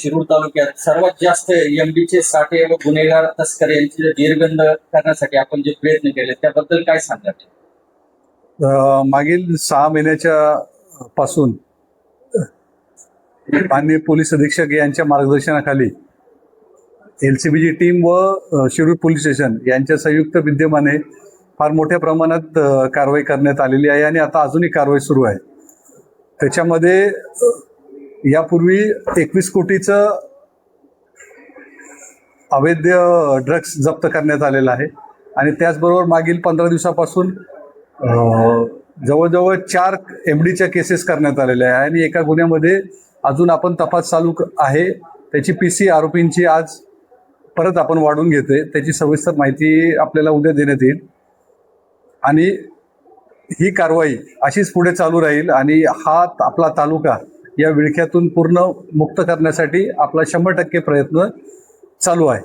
शिरूर तालुक्यात सर्वात जास्त एमडीचे साठे व गुन्हेगार तस्कर यांची जेरबंद करण्यासाठी आपण जे प्रयत्न केले त्याबद्दल काय सांगतात? मागील 6 महिन्याच्या पासून माननीय पोलीस अधीक्षक यांच्या मार्गदर्शनाखाली LCBची टीम व शिरूर पोलीस स्टेशन यांच्या संयुक्त विद्यमाने फार मोठ्या प्रमाणात कारवाई करण्यात आलेली आहे आणि आता अजूनही कारवाई सुरू आहे. त्याच्यामध्ये यापूर्वी 21 कोटीचं अवैध ड्रग्स जप्त करण्यात आलेला आहे आणि त्याचबरोबर मागील 15 दिवसापासून जवळजवळ 4 MDच्या केसेस करण्यात आलेल्या आहे आणि एका गुन्ह्यामध्ये अजून आपण तपास चालू आहे. त्याची PC आरोपींची आज परत आपण वाढून घेतोय. त्याची सविस्तर माहिती आपल्याला उद्या देण्यात येईल आणि ही कारवाई अशीच पुढे चालू राहील आणि हा आपला तालुका या विळख्यातून पूर्ण मुक्त करण्यासाठी आपला 100% प्रयत्न चालू आहे.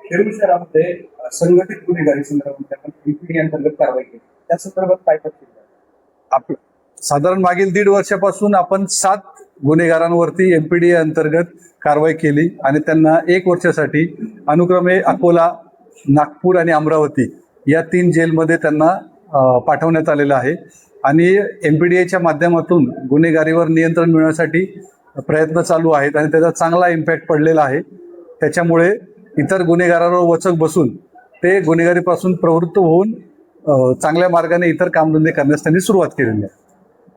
शिरूर शहरामध्ये संघटित गुन्हेगारी संदर्भात आपण MPD अंतर्गत कारवाई केली, त्या संदर्भात काय तपशील? साधारण मागील 1.5 वर्षापासून आपण 7 गुन्हेगारांवरती MPD अंतर्गत कारवाई केली आणि त्यांना 1 वर्षासाठी अनुक्रमे अकोला, नागपूर आणि अमरावती या 3 जेलमध्ये त्यांना पाठवण्यात आलेलं आहे आणि MPDAच्या माध्यमातून गुन्हेगारीवर नियंत्रण मिळवण्यासाठी प्रयत्न चालू आहेत आणि त्याचा चांगला इम्पॅक्ट पडलेला आहे. त्याच्यामुळे इतर गुन्हेगारांवर वचक बसून ते गुन्हेगारीपासून प्रवृत्त होऊन चांगल्या मार्गाने इतर कामधंदे करण्यास त्यांनी सुरुवात केलेली आहे.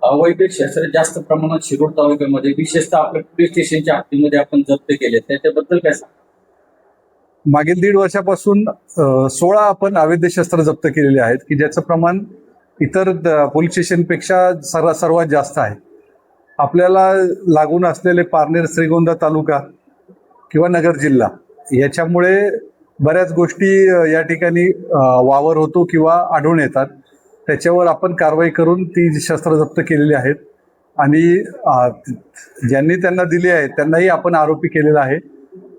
अवैध शस्त्र जास्त प्रमाणात शिरूर तालुक्यामध्ये विशेषतः आपल्या पोलीस स्टेशनच्या हद्दीमध्ये आपण जप्त केले, त्याच्याबद्दल काय सांगा? मागील 1.5 वर्षापासून 16 आपण अवैध शस्त्र जप्त केलेले आहेत की ज्याचं प्रमाण इतर पोलीस स्टेशनपेक्षा सर्वात जास्त आहे. आपल्याला लागून असलेले पारनेर, श्रीगोंदा तालुका किंवा नगर जिल्हा याच्यामुळे बऱ्याच गोष्टी या ठिकाणी वावर होतो किंवा आढळून येतात. त्याच्यावर आपण कारवाई करून ती शस्त्र जप्त केलेली आहेत आणि ज्यांनी त्यांना दिली आहे त्यांनाही आपण आरोपी केलेला आहे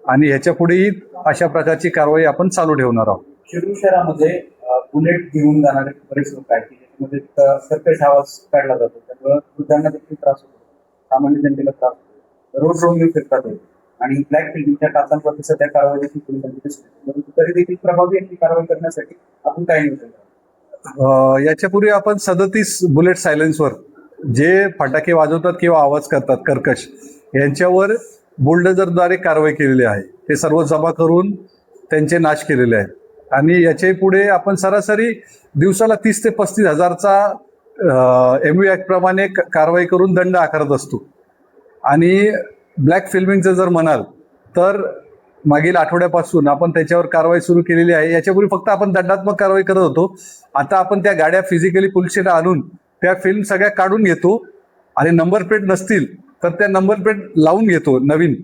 आणि ह्याच्या पुढेही अशा प्रकारची कारवाई आपण चालू ठेवणार आहोत. शिरूर शहरामध्ये बुलेट घेऊन जाणारे बरेच लोक आहेत की ज्याच्यामध्ये सर्कस आवाज काढला जातो, त्यामुळे वृद्धांना देखील त्रास होतो, सामान्य जनतेला त्रास होतो, रोड रोमिंग फिरतात आणि ब्लॅक फिल्मिंगच्या टाचांवरती सध्या कारवाई देखील पोलिसांची दिसते. परंतु तरी देखील प्रभावी अशी कारवाई करण्यासाठी आपण काय नियोजन करतो? याच्यापूर्वी आपण 37 बुलेट सायलेन्सवर जे फटाके वाजवतात किंवा आवाज करतात कर्कश यांच्यावर बुलडोझरद्वारे कारवाई केलेली आहे. ते सर्व जमा करून त्यांचे नाश केलेले आहेत आणि याच्या पुढे आपण सरासरी दिवसाला 30 ते 35 हजारचा MV ऍक्ट प्रमाणे कारवाई करून दंड आकारत असतो. आणि ब्लॅक फिल्मिंगचं जर म्हणाल तर मागील आठवड्यापासून आपण त्याच्यावर कारवाई सुरू केलेली आहे. याच्यापूर्वी फक्त आपण दंडात्मक कारवाई करत होतो, आता आपण त्या गाड्या फिजिकली पोलीस स्टेशनला आणून त्या फिल्म सगळ्या काढून घेतो आणि नंबर प्लेट नसतील तर त्या नंबर प्लेट लावून घेतो नवीन.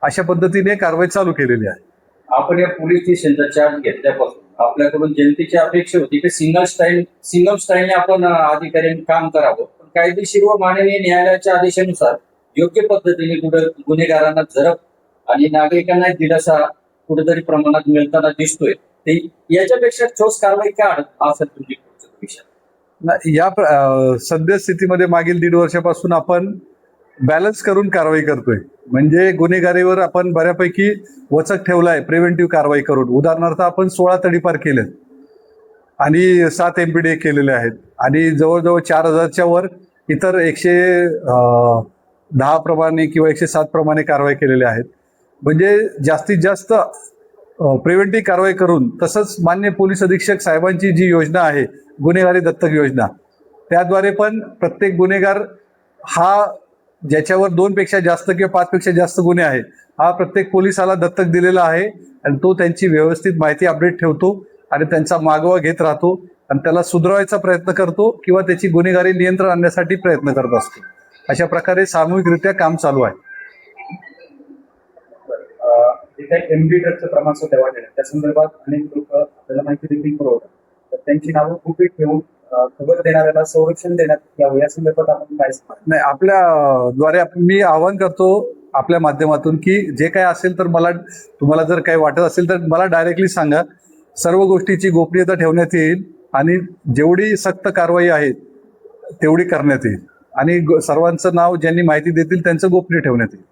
अशा पद्धतीने कारवाई चालू केलेली आहे. आपण या पोलीस स्टेशनचा चार्ज घेतल्यापासून आपल्याकडून जनतेची अपेक्षा होती की सिंगल स्टाईलने आपण अधिकाऱ्यांनी काम करावं, पण कायदेशीर व माननीय न्यायालयाच्या आदेशानुसार योग्य पद्धतीने गुन्हेगारांना झडप आणि नागरिकांना दिलासा कुठेतरी प्रमाणात मिळताना दिसतोय. ते याच्यापेक्षा ठोस कारवाई का असेल तुमची विषय? या सद्यस्थितीमध्ये मागील 1.5 वर्षापासून आपण बॅलन्स करून कारवाई करतोय. म्हणजे गुन्हेगारीवर आपण बऱ्यापैकी वचक ठेवलाय प्रिव्हेंटिव्ह कारवाई करून. उदाहरणार्थ आपण 16 तडीपार केलेत आणि 7 MPD केलेले आहेत आणि जवळजवळ 4000च्या वर इतर 110 प्रमाणे किंवा 107 प्रमाणे कारवाई केलेल्या आहेत. म्हणजे जास्तीत जास्त प्रिव्हेंटिव्ह कारवाई करून, तसंच मान्य पोलीस अधीक्षक साहेबांची जी योजना आहे गुन्हेगारी दत्तक योजना, त्याद्वारे पण प्रत्येक गुन्हेगार हा ज्याच्यावर 2 पेक्षा जास्त किंवा 5 पेक्षा जास्त गुन्हे आहेत हा प्रत्येक पोलिसाला दत्तक दिलेला आहे आणि तो त्यांची व्यवस्थित माहिती अपडेट ठेवतो आणि त्यांचा मागोवा घेत राहतो आणि त्याला सुधारवायचा प्रयत्न करतो किंवा त्याची गुन्हेगारी नियंत्रण आणण्यासाठी प्रयत्न करत असतो. अशा प्रकारे सामूहिकरित्या काम चालू आहे. जे काही MD ड्रगचं प्रमाण सध्या वाढलेलं आहे त्या संदर्भात अनेक लोक आपल्याला माहिती देखील पुरवतात, तर त्यांची नावं गुपित ठेवून खबर देणाऱ्याला संरक्षण देण्यात यावं या संदर्भात आपण काय सांगतो? नाही, आपल्या द्वारे मी आवाहन करतो आपल्या माध्यमातून की जे काय असेल तर तुम्हाला जर काही वाटत असेल तर मला डायरेक्टली सांगा. सर्व गोष्टीची गोपनीयता ठेवण्यात येईल आणि जेवढी सक्त कारवाई आहे तेवढी करण्यात येईल आणि सर्वांचं नाव ज्यांनी माहिती देतील त्यांचं गोपनीय ठेवण्यात येईल.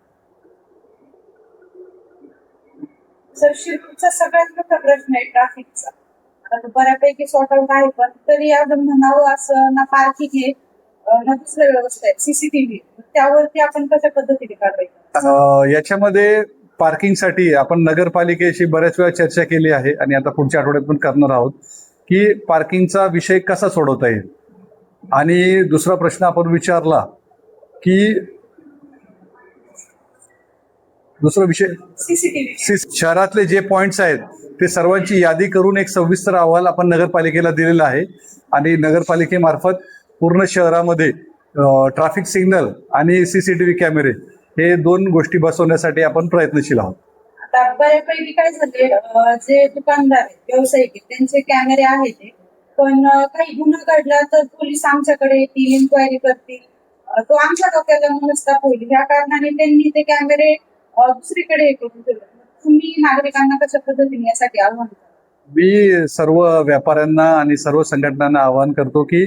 सर शिरूरचा सगळ्यात मोठा प्रश्न आहे ट्रॅफिकचा. आता तो बऱ्यापैकी सॉर्ट आउट आहे, पण तरी अजून म्हणावं असं ना पार्किंग आहे ना दुसऱ्या व्यवस्था आहे सीसीटीव्ही. त्यावरती आपण कशा पद्धतीने कारवाई करणार? याच्यामध्ये पार्किंगसाठी आपण नगरपालिकेशी बऱ्याच वेळा चर्चा केली आहे आणि आता पुढच्या आठवड्यात पण करणार आहोत की पार्किंगचा विषय कसा सोडवता येईल. आणि दुसरा प्रश्न आपण विचारला की दुसरा विषय सीसीटीव्ही शहरातले जे पॉइंट्स आहेत ते सर्वांची यादी करून एक सविस्तर अहवाल आपण नगरपालिकेला दिलेला आहे आणि नगरपालिकेमार्फत पूर्ण शहरामध्ये ट्रॅफिक सिग्नल आणि सीसीटीव्ही कॅमेरे हे 2 गोष्टी बसवण्यासाठी आपण प्रयत्नशील आहोत. आता बऱ्यापैकी काय झाले, जे दुकानदार आहेत व्यावसायिक आहेत त्यांचे कॅमेरे आहेत ते, पण काही गुन्हा घडला तर पोलीस आमच्याकडे येतील, इन्क्वायरी करतील, तो आमच्या डोक्याला मनस्ताप होईल. ह्या कारणाने त्यांनी ते कॅमेरे दुसरीकडे हे करून ठेवले. तुम्ही नागरिकांना कशा पद्धतीने यासाठी आव्हान करा? मी सर्व व्यापाऱ्यांना आणि सर्व संघटनांना आवाहन करतो की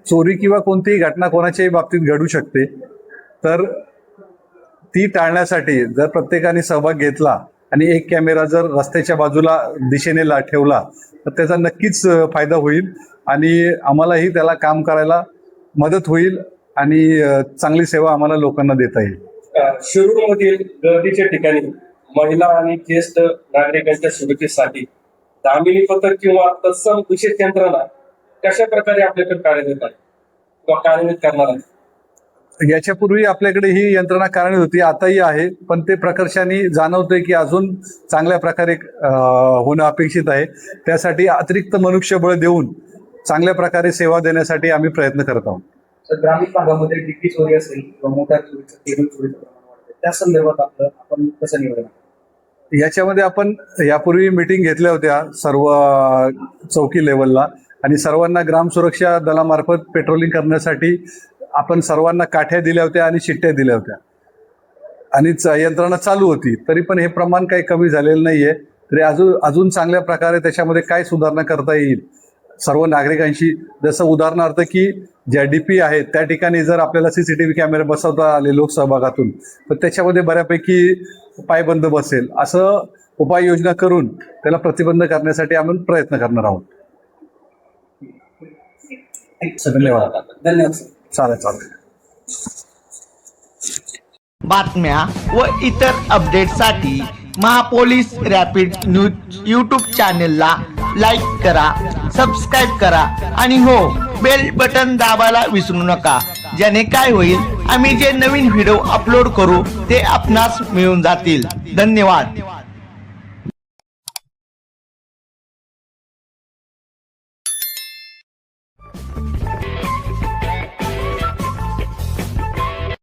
चोरी किंवा कोणतीही घटना कोणाच्याही बाबतीत घडू शकते, तर ती टाळण्यासाठी जर प्रत्येकाने सहभाग घेतला आणि एक कॅमेरा जर रस्त्याच्या बाजूला दिशेने ठेवला तर त्याचा नक्कीच फायदा होईल आणि आम्हालाही त्याला काम करायला मदत होईल आणि चांगली सेवा आम्हाला लोकांना देता येईल. शिरूरमधील गर्दीच्या ठिकाणी महिला आणि ज्येष्ठ नागरिकांच्या सुरक्षेसाठी दामिनी पथक किंवा तत्सम विशेष यंत्रणा कशा प्रकारे आपल्याकडे कार्यरत आहे किंवा कार्यान्वित करणार आहे? याच्यापूर्वी आपल्याकडे ही यंत्रणा कार्यरत होती, आताही आहे, पण ते प्रकर्षाने जाणवतंय की अजून चांगल्या प्रकारे होणं अपेक्षित आहे. त्यासाठी अतिरिक्त मनुष्यबळ देऊन चांगल्या प्रकारे सेवा देण्यासाठी आम्ही प्रयत्न करत आहोत. तर ग्रामीण भागामध्ये डिक्की चोरी असेल किंवा मोटार चोरीचं केबल चोरीचं प्रमाण वाढतं, त्या संदर्भात आपण कसं नियोजन? याच्यामध्ये आपण यापूर्वी मीटिंग घेतल्या होत्या सर्व चौकी लेवलला आणि सर्वांना ग्राम सुरक्षा दलामार्फत पेट्रोलिंग करण्यासाठी आपण सर्वांना काठ्या दिल्या होत्या आणि शिट्ट्या दिल्या होत्या आणि यंत्रणा चालू होती. तरी पण हे प्रमाण काही कमी झालेलं नाहीये. तरी अजून चांगल्या प्रकारे त्याच्यामध्ये काय सुधारणा करता येईल सर्व नागरिकांशी, जसं उदाहरणार्थ की ज्या डीपी आहेत त्या ठिकाणी जर आपल्याला सीसीटीव्ही कॅमेरे बसवता आले लोकसहभागातून तर त्याच्यामध्ये बऱ्यापैकी पायबंद बसेल. असं उपाययोजना करून त्याला प्रतिबंध करण्यासाठी आपण प्रयत्न करणार आहोत. धन्यवाद. धन्यवाद. चालेल. बातम्या व इतर अपडेटसाठी महापोलीस रॅपिड न्यूज यूट्यूब चॅनलला लाईक करा, सबस्क्राईब करा आणि हो, बेल बटन दाबायला विसरू नका. ज्याने काय होईल, आम्ही जे नवीन व्हिडिओ अपलोड करू ते आपणास मिळून जातील. धन्यवाद.